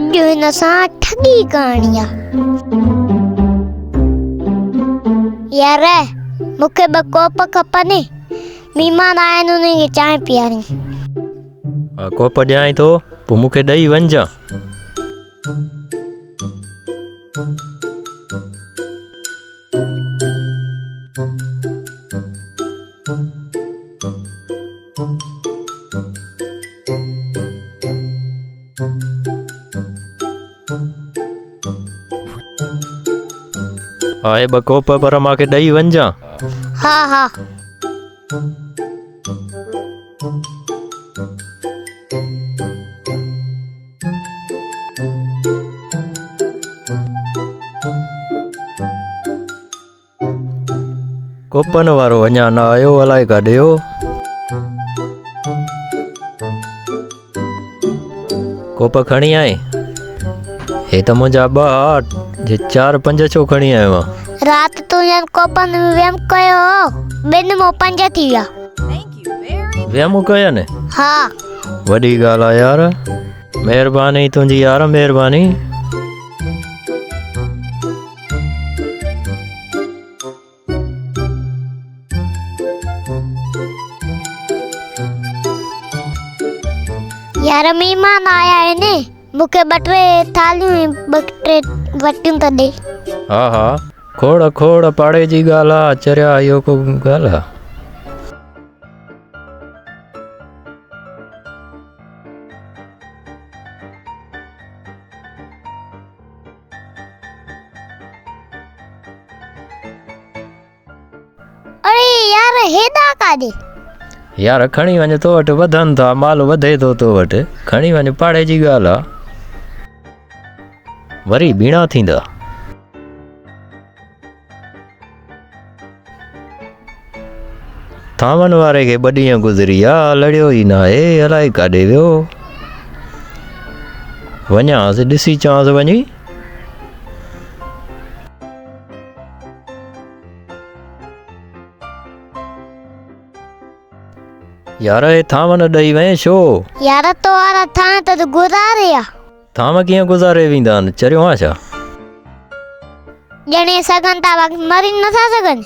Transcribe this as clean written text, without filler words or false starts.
अॼु हिन सां ठगी करणी आहे। यार मूंखे ॿ कोप खपनि, महिमान आया आहिनि उन्हनि खे चांहि पीआरणी। कोप ॾियां थो, पोइ मूंखे ॾेई वञजां। हा, 2 कोप पर मूंखे ॾेई वञजां। हा हा। कोपन वारो अञा न आयो, अलाए काॾे हो। कोप खणी आए? हे त मुंहिंजा 2 जे 4-5 छो खणी आयो आहे? राति तूं ॼण कोपन में वहम कयो, 2 मां 5 थी विया। वहम कयनि? हा। वॾी ॻाल्हि आहे यार, महिरबानी तुंहिंजी यार, महिरबानी। यार महिमान आया आहिनि, मूंखे 2-3 थालियूं 2-3 वटियूं त ॾे। हा हा, खोड़ खोड़ पाड़े जी ॻाल्हि आहे, चरिया इहो को ॻाल्हि आहे। अरे यार हेॾा काॾे? यार खणी वञ, तो वटि वधनि था, माल वधे थो तो वटि, खणी वञ, पाड़े जी ॻाल्हि आहे। वरी बीणा थींदा। थामन वारे खे 2 ॾींहं गुज़री विया, लड़ियो ई न आहे, अलाए काॾे वियो। वञांसि, ॾिसी अचांसि वञी। यार हे थामन ॾेई वञे छो? यार तो वारा थां त गुज़ारे आ। थाम कीअं गुज़ारे वेंदा आहिनि, चरियो आहे छा? ॼणे सघनि था, मरी नथा सघनि।